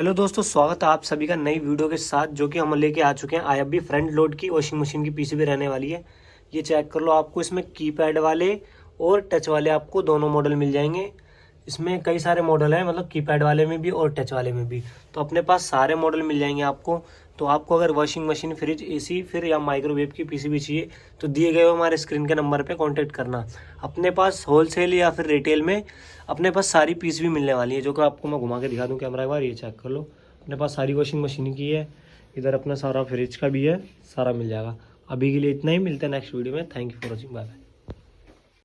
Hello दोस्तों, स्वागत है आप सभी का नई वीडियो के साथ, जो कि हम लेके आ चुके हैं IFB फ्रंट लोड की वॉशिंग मशीन की पीसीबी रहने वाली है। ये चेक कर लो, आपको इसमें कीपैड वाले और टच वाले आपको दोनों मॉडल मिल जाएंगे। इसमें कई सारे मॉडल हैं, मतलब कीपैड वाले में भी और टच वाले में भी। तो अपने पास सारे मॉडल मिल जाएंगे आपको। तो आपको अगर वॉशिंग मशीन, फ्रिज, एसी फिर या माइक्रोवेव की पीसीबी चाहिए तो दिए गए हमारे स्क्रीन के नंबर पे कांटेक्ट करना। अपने पास होलसेल या फिर रिटेल में अपने पास सारी पीसीबी मिलने वाली है, जो कि आपको मैं घुमा के दिखा दूं कैमरा एक बार। ये चेक कर लो, अपने पास सारी वॉशिंग मशीन की है, इधर अपना सारा फ्रिज का भी है, सारा मिल जाएगा। अभी के लिए इतना ही, मिलते हैं नेक्स्ट वीडियो में। Thank you for watching, bye.